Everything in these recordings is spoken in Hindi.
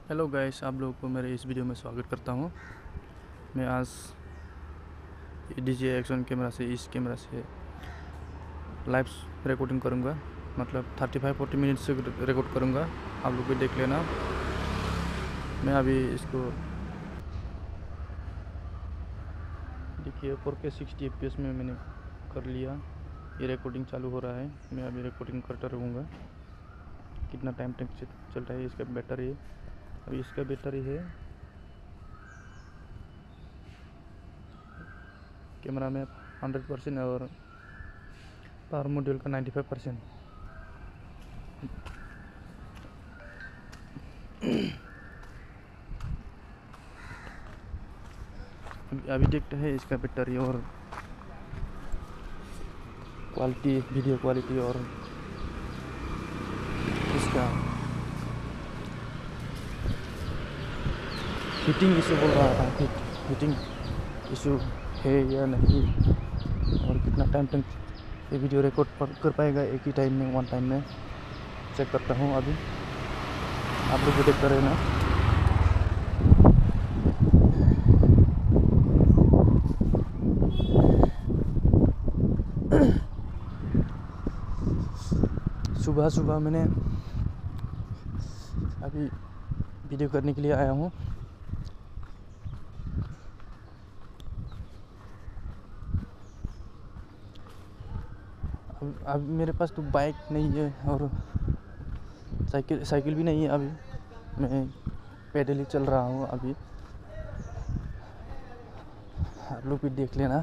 हेलो गाइस, आप लोगों को मेरे इस वीडियो में स्वागत करता हूँ। मैं आज DJI एक्शन कैमरा से इस कैमरा से लाइव रिकॉर्डिंग करूँगा। मतलब 35-40 मिनट से रिकॉर्ड करूँगा। आप लोग भी देख लेना। मैं अभी इसको देखिए 4K 60 FPS में मैंने कर लिया। ये रिकॉर्डिंग चालू हो रहा है। मैं अभी रिकॉर्डिंग करता रहूँगा। कितना टाइम तक चल रहा है इसका बैटरी। अभी इसका बैटरी है कैमरा में 100% और पावर मॉड्यूल का 95%। अभी देखते हैं इसका बैटरी और क्वालिटी, वीडियो क्वालिटी और इसका हीटिंग इशू बोल रहा था। हीटिंग इशू है या नहीं, और कितना टाइम तक ये वीडियो रिकॉर्ड कर पाएगा एक ही टाइम में, वन टाइम में। चेक करता हूँ अभी। आप लोग भी देखते रहना। सुबह सुबह मैंने अभी वीडियो करने के लिए आया हूँ। अब मेरे पास तो बाइक नहीं है और साइकिल भी नहीं है। अभी मैं पैदल ही चल रहा हूँ अभी। आप लोग भी देख लेना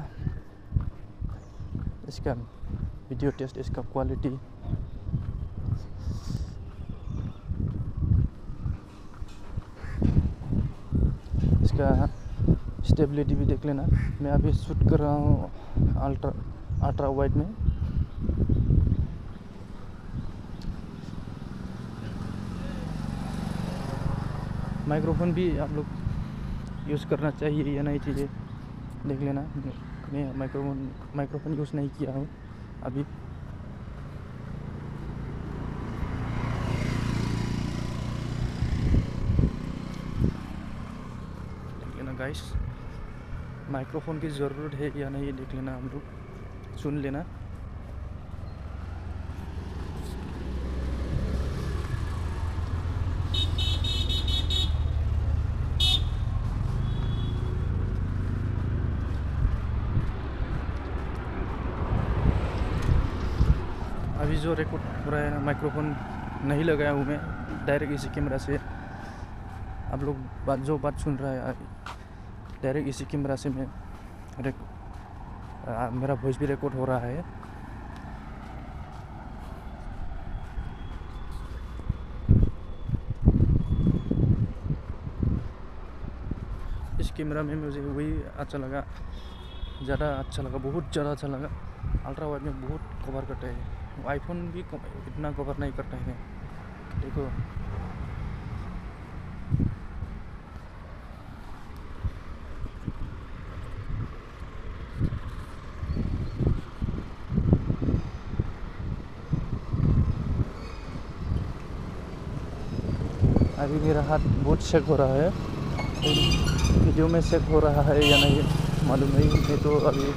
इसका वीडियो टेस्ट, इसका क्वालिटी। इसका स्टेबिलिटी भी देख लेना। मैं अभी शूट कर रहा हूँ अल्ट्रा वाइड में। माइक्रोफोन भी आप लोग यूज़ करना चाहिए या नहीं चाहिए देख लेना। मैं माइक्रोफोन यूज़ नहीं किया हूँ अभी। देख लेना गाइस, माइक्रोफोन की ज़रूरत है या नहीं देख लेना। हम लोग सुन लेना। अभी जो रिकॉर्ड हो रहा है ना, माइक्रोफोन नहीं लगाया हूँ मैं, डायरेक्ट इसी कैमरा से। आप लोग बात सुन रहा है डायरेक्ट इसी कैमरा से मैं मेरा वॉइस भी रिकॉर्ड हो रहा है। इस कैमरा में मुझे वही अच्छा लगा, ज़्यादा अच्छा लगा, बहुत ज़्यादा अच्छा लगा। अल्ट्रा वाइड में बहुत कवर करता है। आईफोन भी इतना कवर नहीं करता है। देखो अभी मेरा हाथ बहुत शेक हो रहा है। वीडियो में शेक हो रहा है या नहीं मालूम नहीं। मुझे तो अभी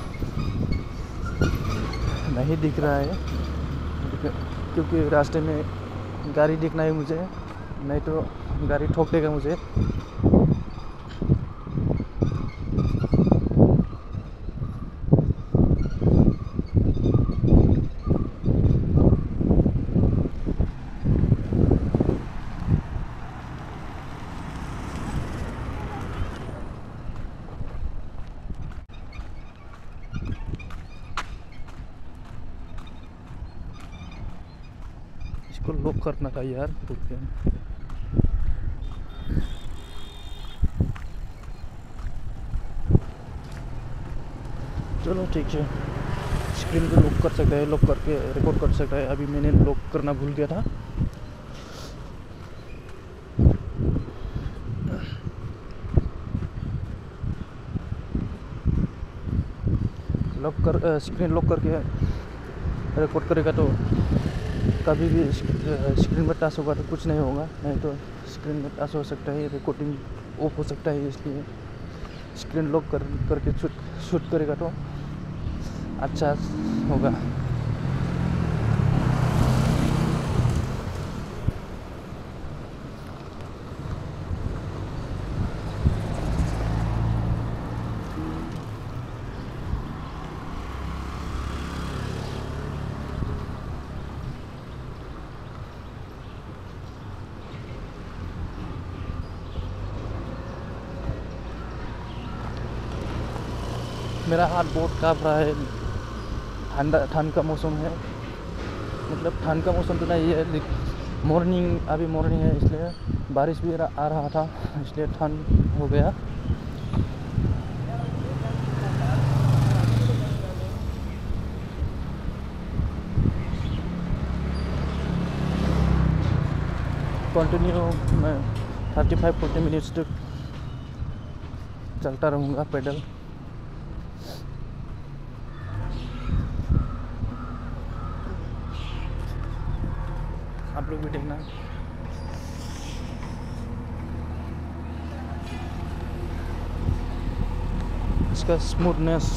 नहीं दिख रहा है क्योंकि रास्ते में गाड़ी दिखना है मुझे, नहीं तो गाड़ी ठोक देगा मुझे। इसको लॉक करना था यार, रुक गया। चलो ठीक है, स्क्रीन को लॉक कर सकता है, लॉक करके रिकॉर्ड कर सकता है। अभी मैंने लॉक करना भूल गया था। स्क्रीन लॉक करके रिकॉर्ड करेगा तो कभी भी स्क्रीन पर टच होगा तो कुछ नहीं होगा, नहीं तो स्क्रीन में टच हो सकता है, रिकॉर्डिंग ऑफ हो सकता है, इसलिए स्क्रीन लॉक करके शूट करेगा तो अच्छा होगा। मेरा हाथ बहुत काँप रहा है। ठंड का मौसम है, मतलब ठंड का मौसम तो नहीं है, अभी मॉर्निंग है, इसलिए बारिश भी आ रहा था, इसलिए ठंड हो गया। कंटिन्यू मैं 35-40 मिनट्स तक चलता रहूँगा पैदल। आप लोग भी देखना। इसका स्मूथनेस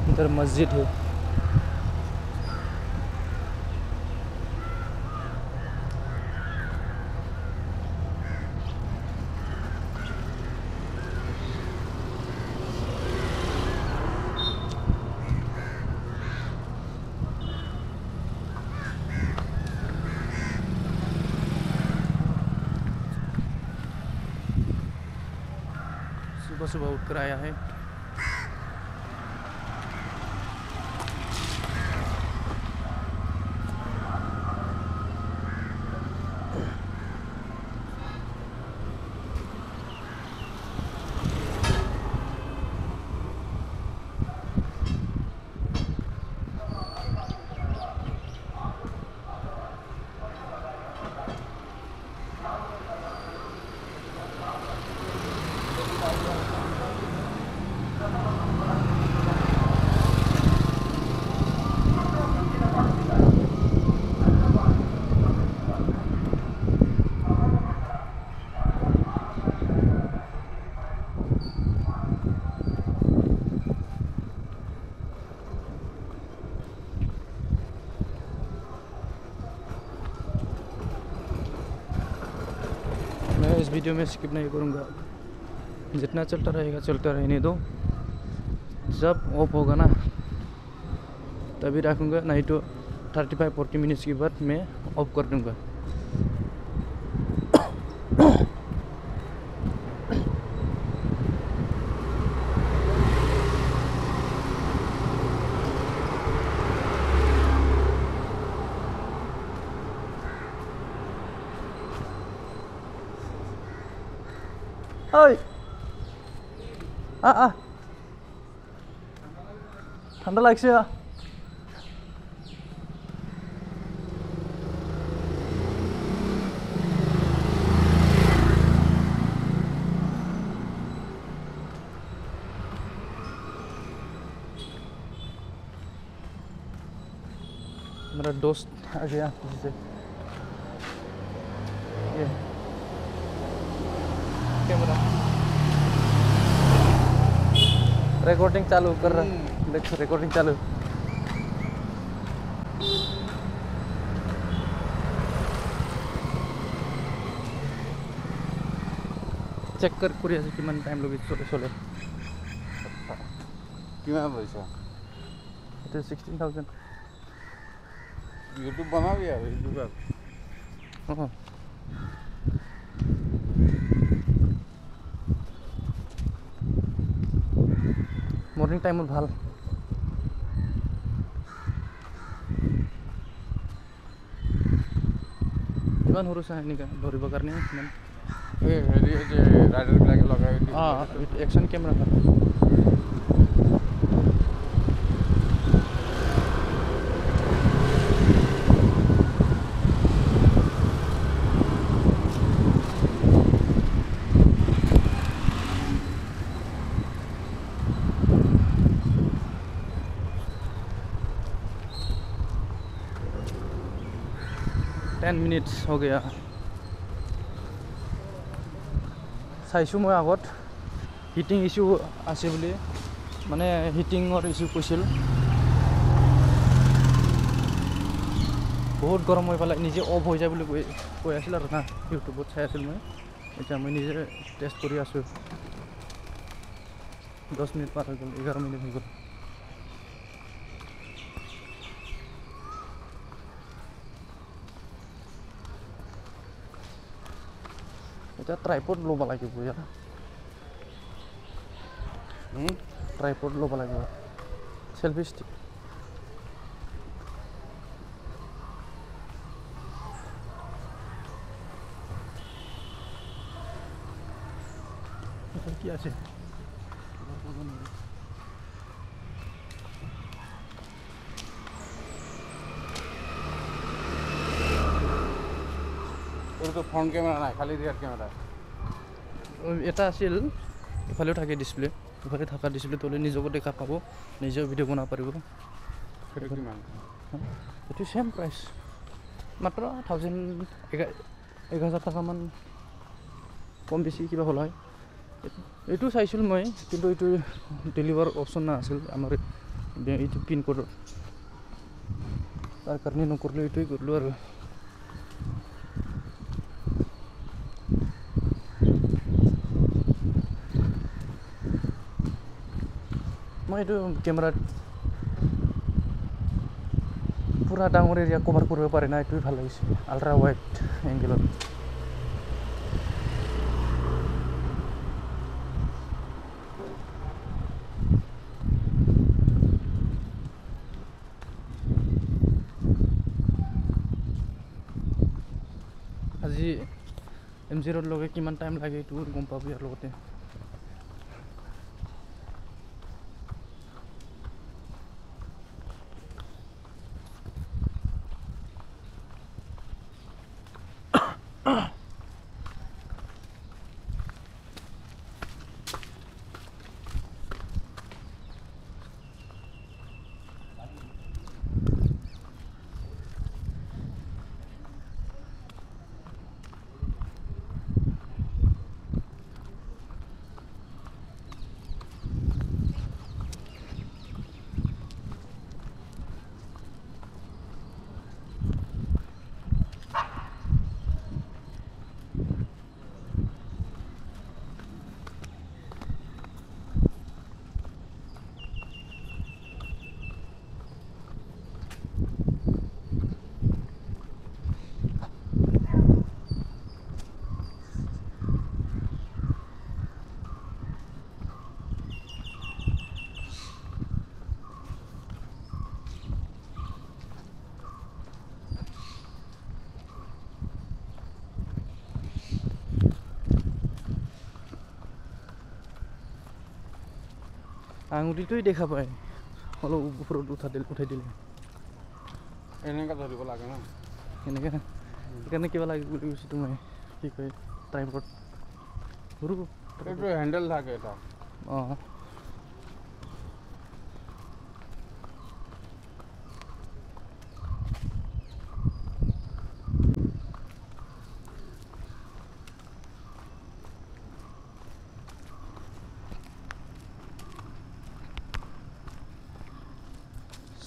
इधर मस्जिद है। सुबह सुबह उठकर आया है। मैं इस वीडियो में स्किप नहीं करूँगा, जितना चलता रहेगा चलता रहने दो। जब ऑफ होगा ना तभी रखूँगा, नहीं तो 35-40 मिनट्स के बाद मैं ऑफ कर दूँगा। ओए ठंडा लागছে। मेरा दोस्त आ गया जिसे ये कैमरा रिकॉर्डिंग चालू कर रहा। देखो रिकॉर्डिंग चालू। চেক কৰি আছে কিমান টাইম লাগি চলে। কিমান পইচা? এটা 16,000। ইউটিউব বনাবি আৰু ইউটিউবত। মৰ্নিং টাইমত ভাল। ইমান সৰু চাই এনেকৈ ধৰিবৰ কাৰণে ইমান এই হেৰি যে ৰাইডাৰবিলাকে লগাই একশ্যন কেমেৰা ভাল। 10 मिनट्स हो गया চাইছোঁ মই আগত হিটিং ইছ্যু আছে বুলি মানে হিটিঙৰ ইছ্যু কৈছিল বহুত গৰম হৈ পেলাই নিজে অফ হৈ যায় বুলি কৈ আছিল আৰু না ইউটিউবত চাই আছিল মই এতিয়া মই নিজে টেষ্ট কৰি আছোঁ 10 মিনিট পাৰ হৈ গ'ল 11 মিনিট হৈ গ'ল এটা ট্ৰাইপড ল'ব লাগিব ইয়াৰ ট্ৰাইপড ল'ব লাগিব সেলফি ষ্টিক কি আছে তোৰ তো ফ্ৰণ্ট কেমেৰা নাই খালি ৰিয়াৰ কেমেৰা এটা আছিল ইফালেও থাকে ডিছপ্লে ইফালে থকা ডিছপ্লে তলে নিজকো দেখা পাব নিজেও ভিডিঅ' বনাব পাৰিব সেইটো কিমান এইটো সেম প্ৰাইচ মাত্ৰ 1000 টকামান কম বেছি কিবা হ'ল হয় এইটো চাইছিলোঁ মই কিন্তু এইটো ডেলিভাৰ অপশ্যন নাছিল আমাৰ এইটো পিনক'ডৰ তাৰ কাৰণে নকৰিলোঁ এইটোৱে কৰিলোঁ আৰু মই এইটো কেমেৰাত পুৰা ডাঙৰ এৰিয়া কভাৰ কৰিব পাৰে না এইটোৱে ভাল লাগিছে আল্ট্ৰা ৱাইড এংগেলত আজি M0 লগে কিমান টাইম লাগে এইটো গম পাবি ইয়াৰ লগতে আঙুলিটোই দেখা পায় অলপ ওপৰত উঠাই দিলে এনেকৈ ধৰিব লাগে ন এনেকৈ সেইকাৰণে কিবা লাগে বুলি কৈছোঁ মই কি কয় ট্ৰাইপড সৰু এইটো হেণ্ডেল থাকে এটা অঁ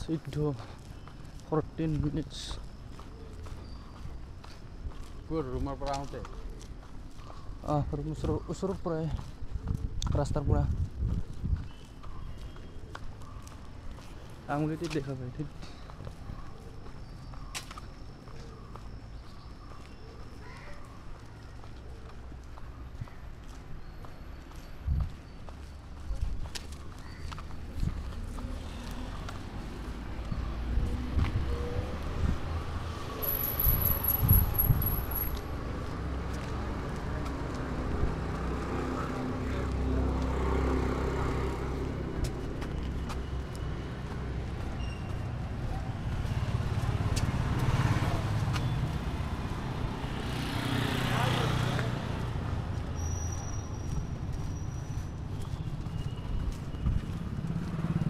চৈধ্য 14 minutes ক'ৰ ৰুমৰ পৰা আহোঁতে ৰুম ওচৰৰ পৰাই ৰাস্তাৰ পৰা আঙুলিটো দেখা পায় ঠিক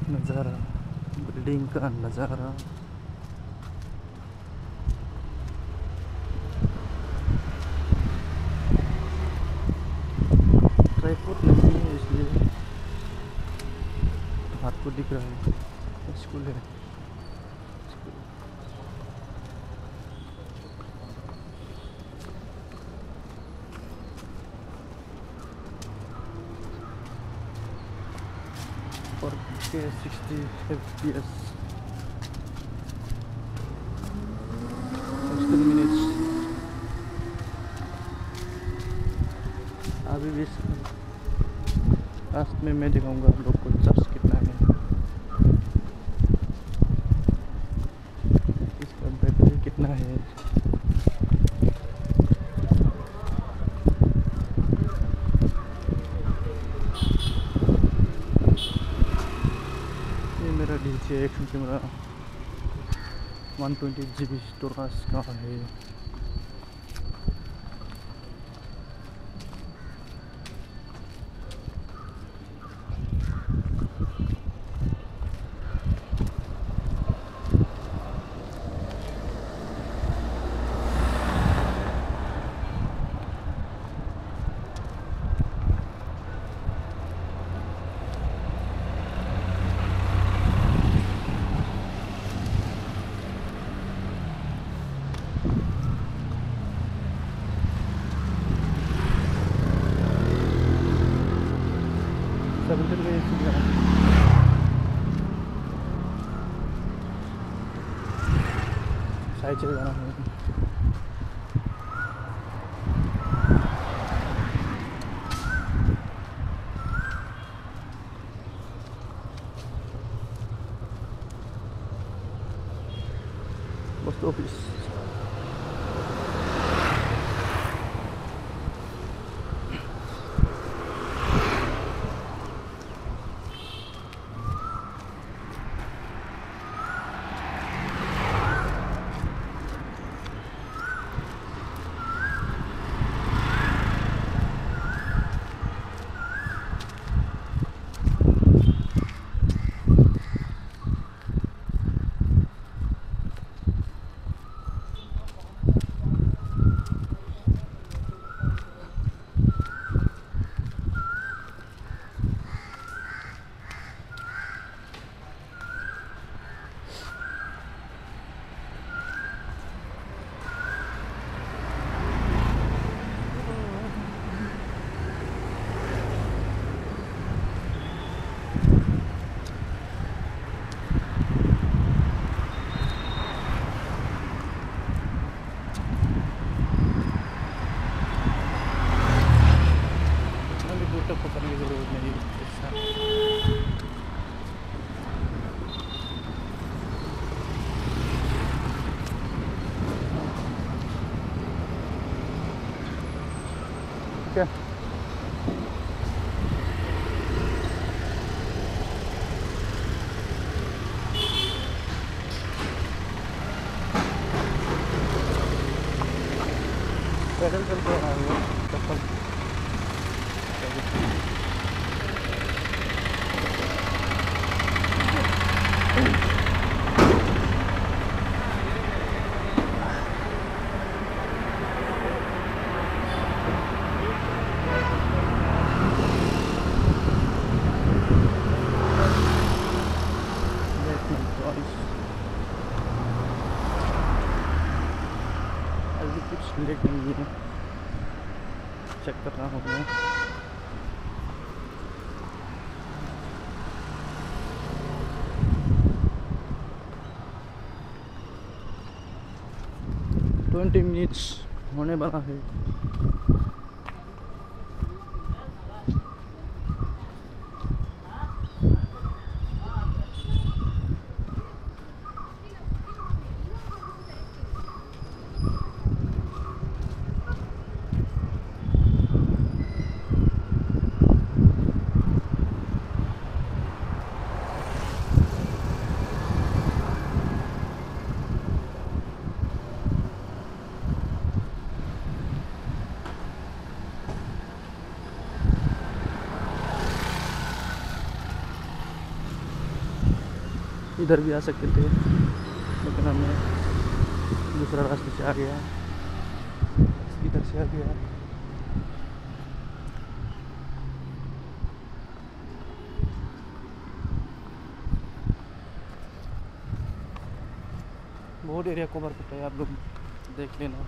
नज़ारा बिल्डिंग का नज़ारा ट्राइपॉड नहीं है इसलिए हाथ को दिख रहा है। स्कूल है। और 60 FPS 60 मिनट्स। अभी भी लास्ट में मैं दिखाऊंगा आप लोग को चार्ज कितना है, इसका बैटरी कितना है। ये मेरा DJI action camera 120 GB storage का है। साइड चले जाना है। पोस्ट ऑफिस पकड़ने की जरूरत नहीं है। क्या पैदल चलते हैं चप्पल अभी कुछ लेट नहीं है, चेक कर रहा हूँ मैं। ट्वेंटी मिनट्स होने वाला है। इधर भी आ सकते थे लेकिन हमने दूसरा रास्ते से आ गया, इधर से आ गया। बहुत एरिया कवर करता है, आप लोग देख लेना।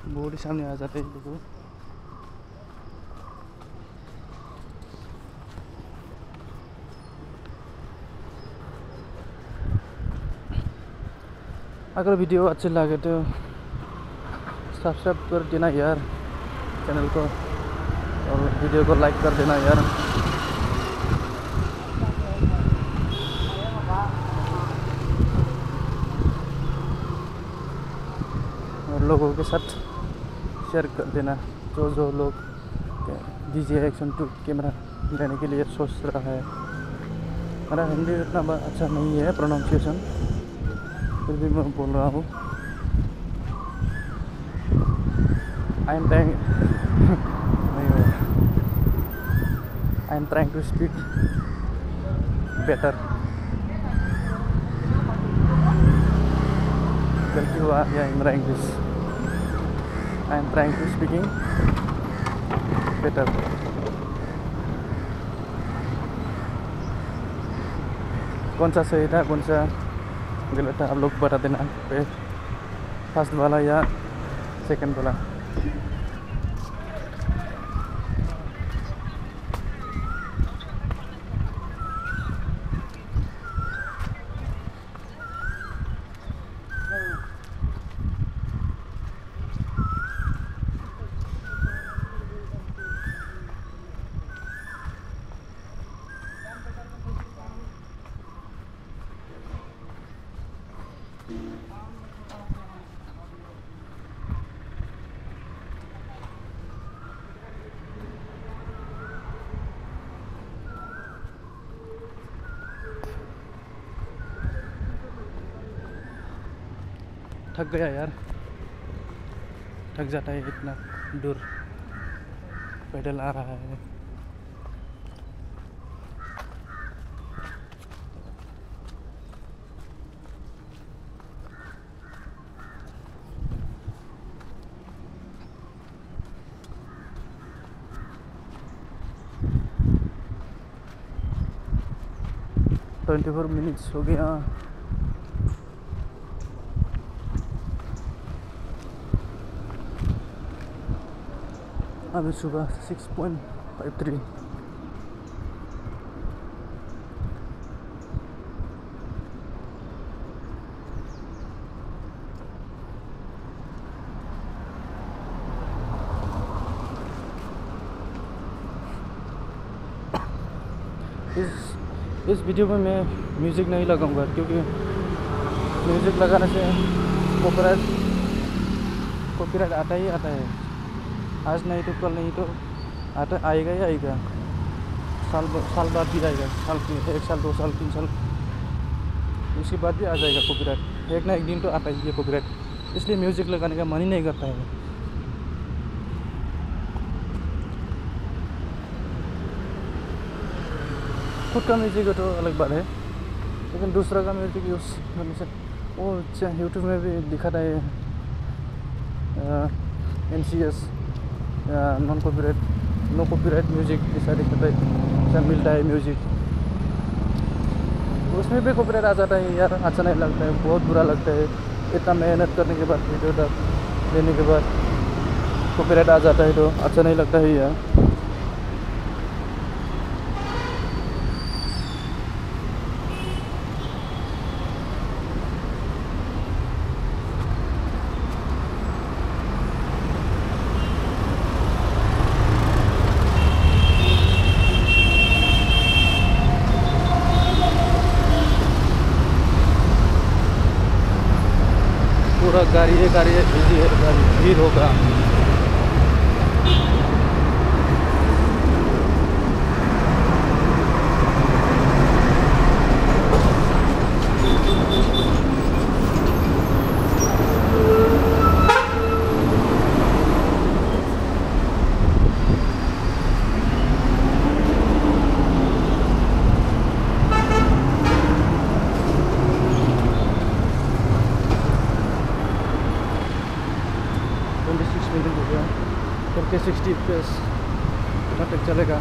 बोर्ड ही सामने आ जाते हैं देखो। अगर वीडियो अच्छे लगे तो सब्सक्राइब कर देना यार चैनल को, और वीडियो को लाइक कर देना यार। और लोगों के साथ शेयर कर देना जो लोग DJI Action 2 कैमरा लेने के लिए सोच रहा है। मेरा हिंदी इतना अच्छा नहीं है प्रोनाउंसिएशन, फिर भी मैं बोल रहा हूँ। I am trying to speak better. गलती हुआ या मेरा English. I am trying to speaking better. कौन सा सही था कौन सा गलत था आप लोग बता देना, फर्स्ट वाला या सेकंड वाला। थक गया यार, थक जाता है इतना दूर पैदल आ रहा है। ट्वेंटी 24 मिनट्स हो गया। अभी सुबह 6.53। इस वीडियो में मैं म्यूज़िक नहीं लगाऊंगा, क्योंकि म्यूज़िक लगाने से कॉपीराइट आता ही आता है। आज नहीं तो कल नहीं तो आएगा ही आएगा। साल बाद भी आएगा, साल 1 साल 2 साल 3 साल उसके बाद भी आ जाएगा कॉपीराइट। एक ना एक दिन तो आता ही है कॉपीराइट, इसलिए म्यूज़िक लगाने का मन ही नहीं करता है। खुद का म्यूज़िक है तो अलग बात है, लेकिन दूसरा का म्यूज़िक यूज़ करने से वो यूट्यूब में भी दिखाता है NCS नो कॉपीराइट म्यूज़िक ऐसा दिखाता है, ऐसा मिलता है म्यूज़िक। उसमें भी कॉपीराइट आ जाता है यार, अच्छा नहीं लगता है, बहुत बुरा लगता है। इतना मेहनत करने के बाद वीडियो लेने के बाद कॉपीराइट आ जाता है तो अच्छा नहीं लगता है यार। गाड़ी है, गाड़ी भीड़ होगा। मिनट हो गया करके 60 FPS तक चलेगा।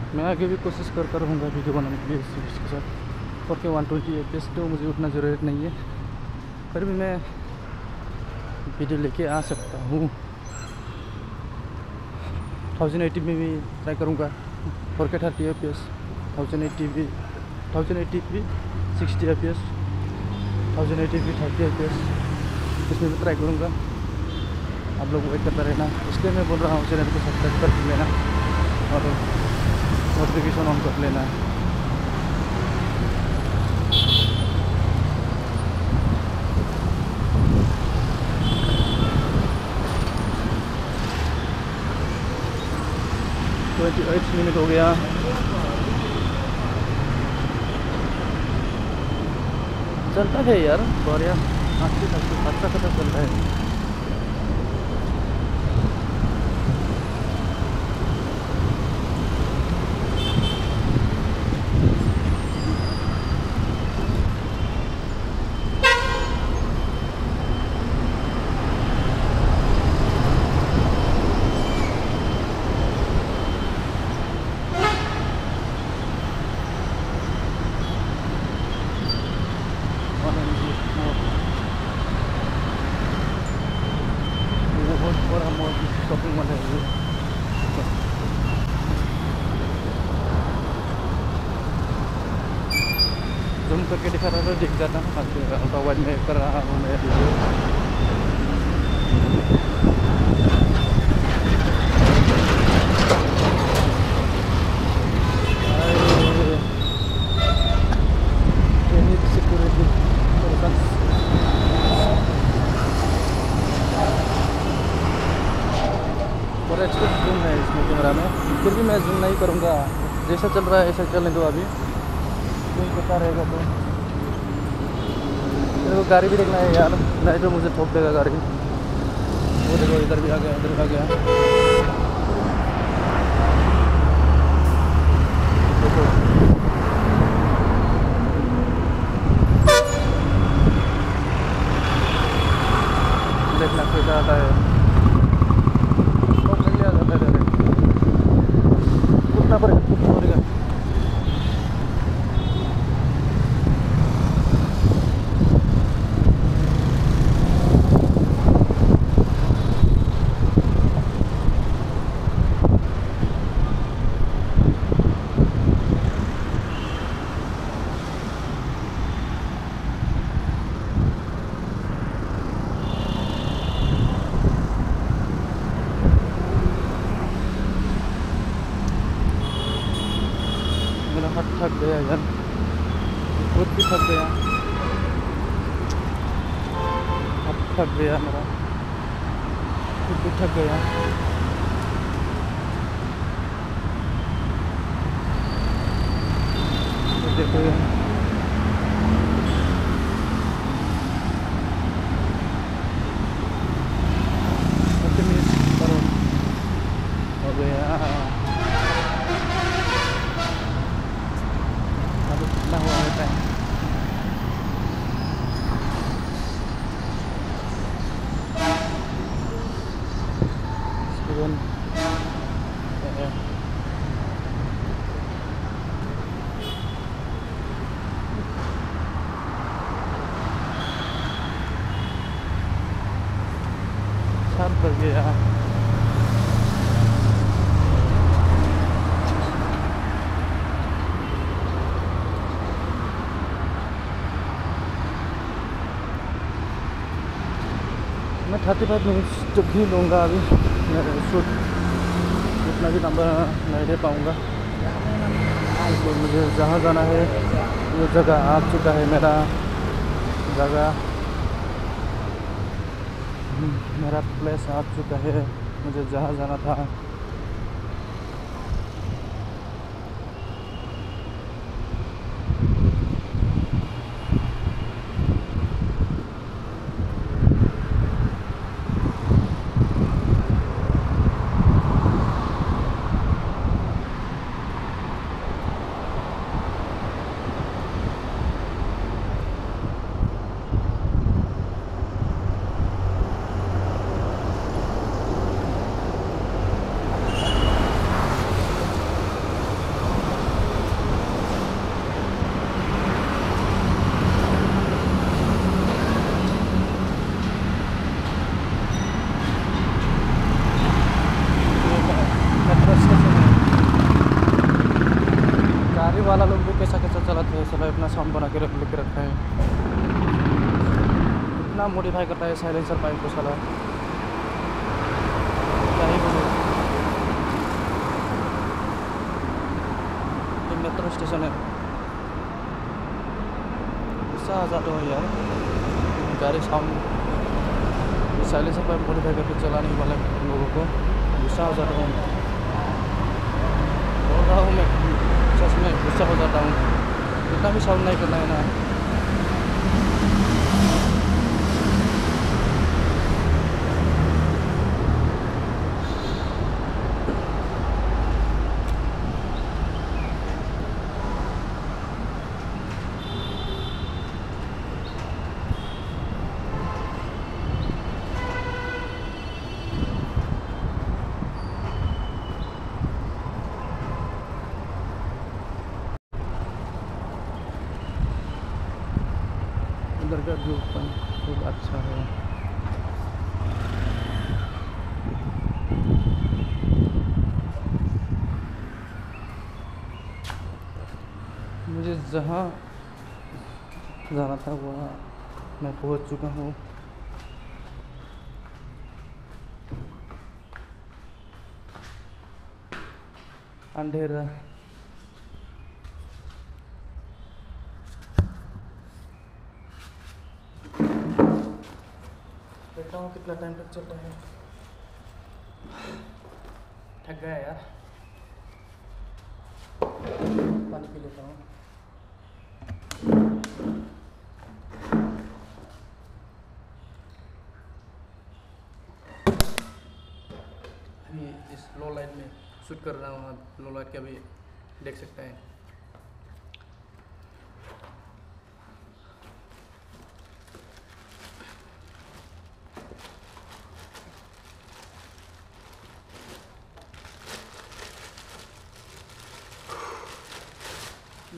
मैं आगे भी कोशिश करता रहूँगा वीडियो बनाने के लिए इस सीरीज़ के साथ। 4K 120 FPS तो मुझे उतना ज़रूरत नहीं है, फिर भी मैं वीडियो लेके आ सकता हूँ। 1080 में भी ट्राई करूँगा। 4K 30 FPS, 1080 भी 60 FPS, 1080 भी 30 FPS, इसमें भी ट्राई करूँगा। आप लोग वेट करता रहना, इसलिए मैं बोल रहा हूँ चैनल को सब्सक्राइब कर लेना और नोटिफिकेशन ऑन कर लेना है। तो 28 मिनट हो गया। चलता है यार बढ़िया, अच्छा खासा चलता है। बहुत बड़ा मॉल शॉपिंग मॉल है ये। जूम करके दिखा रहा था, दिख जाता है। अल्ट्रा वाइड में कर रहा हूँ मैं वीडियो। और एक्स्ट्रा जूम है इसमें कैमरा में, फिर भी मैं जूम नहीं करूँगा। जैसा चल रहा है ऐसा चलने दो अभी, कोई पता रहेगा तो। मेरे को गाड़ी भी देखना है यार, नहीं तो मुझे ठोक देगा गाड़ी। वो देखो इधर भी आ गया, इधर भी आ गया। देखो देखना कैसा आता है। उठना पड़ेगा। मेरा हाथ थक गया यार, खुद भी थक गया, हाथ थक गया मेरा, खुद भी थक गया। तो देखो हो गया। कितना हुआ है टाइम? 35 मिनट्स जब भी लूँगा अभी मैं शूट उतना भी लंबा नहीं दे पाऊँगा, तो मुझे जहाँ जाना है वो जगह आ चुका है। मेरा जगह मेरा प्लेस आ चुका है, मुझे जहाँ जाना था। गाड़ी वाला लोग भी कैसा कैसा चलाते हैं, साला अपना साउंड बना के लेके रखा है, इतना मॉडिफाई करता है साइलेंसर पाइप को साला, क्या ही बोलूं। ये मेट्रो स्टेशन है, गुस्सा आ जाता है यार। गाड़ी साउंड साइलेंसर पाइप मॉडिफाई करके चलाने वाले लोगों को गुस्सा आ जाता हूँ। बोल रहा हूँ मैं, सच में गुस्सा हो जाता हूँ। इतना भी साउंड नहीं करना है ना। उधर का व्यू खूब अच्छा है। मुझे जहाँ जाना था वहाँ मैं पहुँच चुका हूँ। अंधेरा देखता हूँ कितना टाइम तक चलता है। थक गया यार, पानी पी लेता हूँ। अभी इस लो लाइट में शूट कर रहा हूँ, आप लो लाइट का भी देख सकते हैं।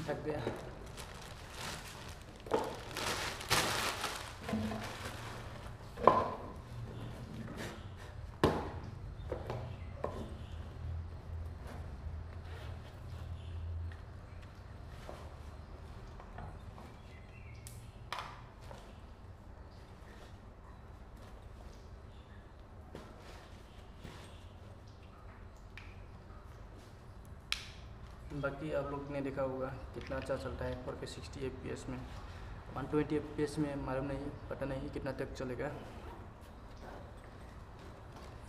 थक गया। बाकी आप लोग ने देखा होगा कितना अच्छा चलता है 4K 60 FPS में। 120 FPS में मालूम नहीं, पता नहीं कितना तक चलेगा।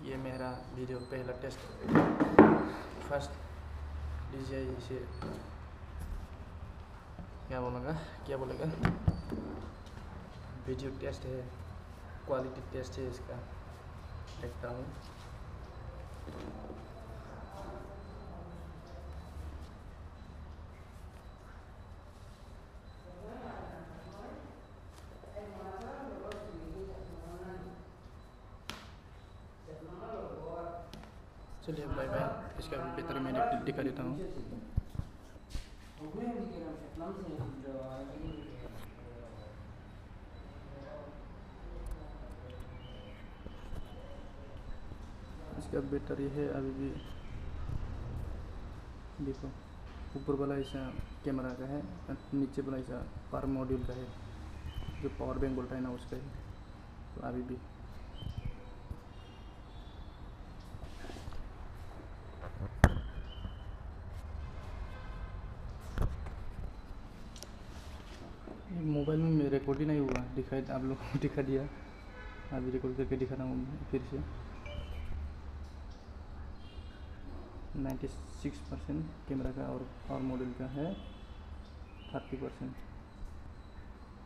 ये मेरा वीडियो पहला टेस्ट, फर्स्ट DJI से क्या बोलेगा वीडियो टेस्ट है, क्वालिटी टेस्ट है इसका। देखता हूँ। चलिए बाय बाय। इसका बेहतर मैं दिखा देता हूँ। इसका बैटरी है अभी भी, देखो ऊपर वाला ऐसा कैमरा का है, नीचे वाला ऐसा पावर मॉड्यूल का है, जो पावर बैंक बोलता है ना उसका है। तो अभी भी आप लोग को दिखा दिया, अभी रिकॉर्ड करके दिखा रहा हूँ फिर से। 96% कैमरा का और मॉडल का है, 30%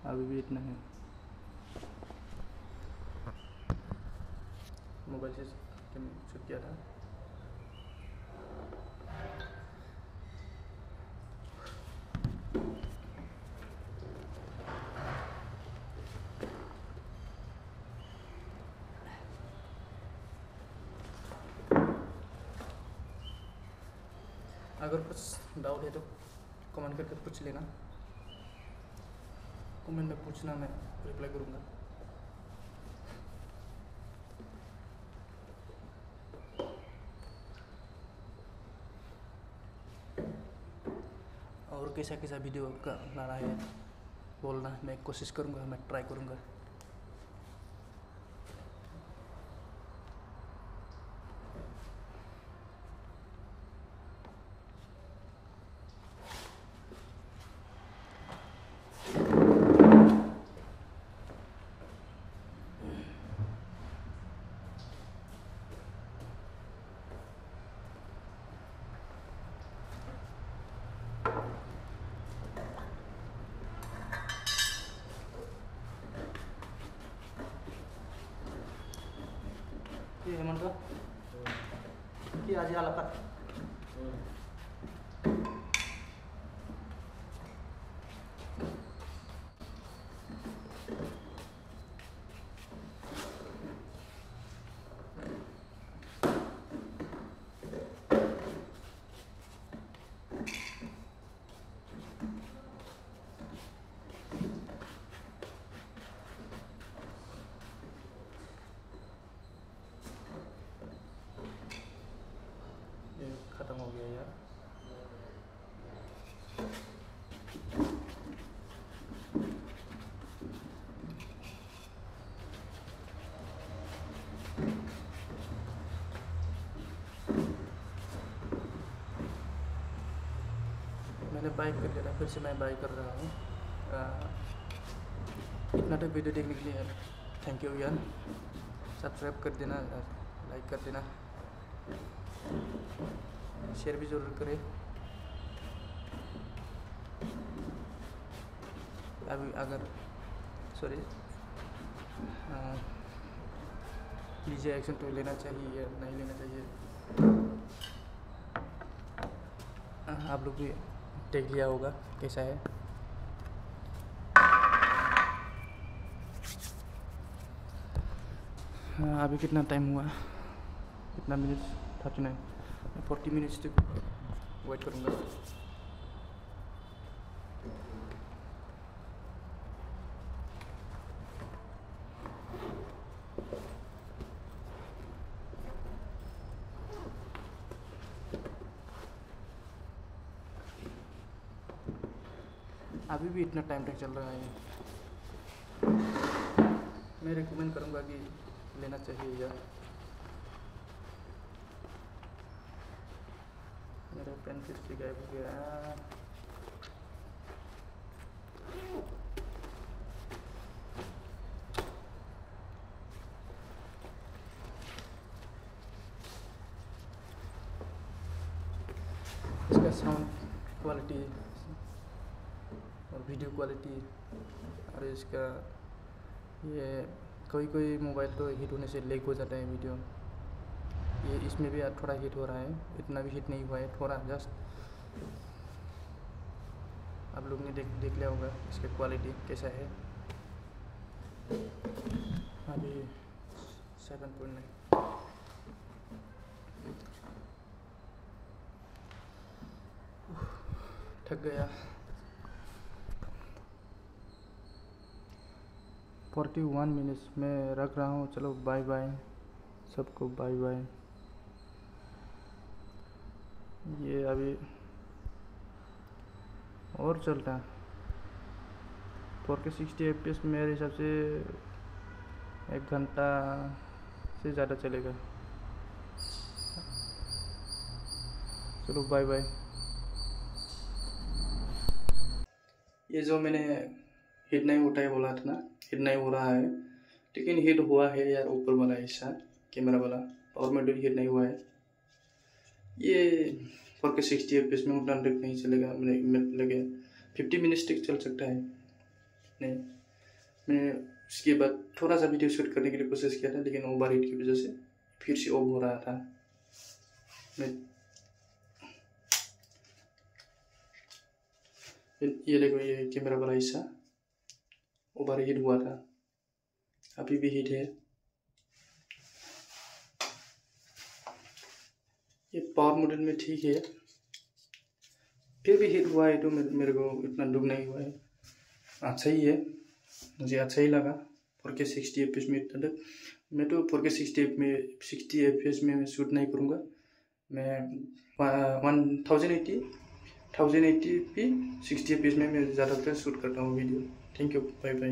अभी भी इतना है। मोबाइल से शूट किया था। अगर कुछ डाउट है तो कमेंट करके पूछ लेना, कमेंट में पूछना, मैं रिप्लाई करूँगा। और कैसा कैसा वीडियो का लाना है बोलना, मैं कोशिश करूँगा, मैं ट्राई करूँगा। हेमंत कि आज आला का खत्म हो गया यार। मैंने बाइक कर लिया था, फिर से मैं बाइक कर रहा हूँ। इतना तक वीडियो देखने के लिए थैंक यू यार। सब्सक्राइब कर देना, लाइक कर देना, शेयर भी ज़रूर करें। अभी अगर सॉरी डीजे एक्शन तो लेना चाहिए या नहीं लेना चाहिए, आप लोग भी देख लिया होगा कैसा है। अभी कितना टाइम हुआ, कितना मिनट्स, 39, 40 मिनट्स तक वेट करूँगा। अभी भी इतना टाइम तक चल रहा है। मैं रिकमेंड करूँगा कि लेना चाहिए यार। मेरा पेन फिर से गायब हो गया। इसका साउंड क्वालिटी और वीडियो क्वालिटी, और इसका ये कोई मोबाइल तो हीट होने से लेग हो जाता है वीडियो, ये इसमें भी थोड़ा हीट हो रहा है, इतना भी हीट नहीं हुआ है, थोड़ा जस्ट। आप लोग ने देख लिया होगा इसका क्वालिटी कैसा है। अभी 7.9 थक गया। 41 मिनट्स में रख रहा हूँ। चलो बाय बाय सबको, बाय बाय। ये अभी और चलता है 4K 60 FPS मेरे हिसाब से 1 घंटा से ज़्यादा चलेगा। चलो बाय बाय। ये जो मैंने हिट नहीं उठाए बोला था ना, हिट नहीं हो रहा है, लेकिन हिट हुआ है यार ऊपर वाला हिस्सा कैमरा वाला, पावर मॉड्यूल हिट नहीं हुआ है। ये 4K 60 FPS में उतना तक नहीं चलेगा, लगे 50 मिनट तक चल सकता है। नहीं, मैं उसके बाद थोड़ा सा वीडियो शूट करने के लिए कोशिश किया था, लेकिन ओवर हीट की वजह से फिर से ऑफ हो रहा था। मैं ये देखो, ये कैमरा वाला हिस्सा ओवर हीट हुआ था, अभी भी हीट है। ये पावर मॉड्यूल में ठीक है, फिर भी हीट हुआ है तो मेरे को इतना दुख नहीं हुआ है, अच्छा ही है, मुझे अच्छा ही लगा। 4K 60 FPS में इतना तक मैं तो 4K 60 FPS में शूट नहीं करूँगा, मैं 1080p 60 FPS में मैं ज़्यादातर शूट करता हूँ video. Thank you, bye bye.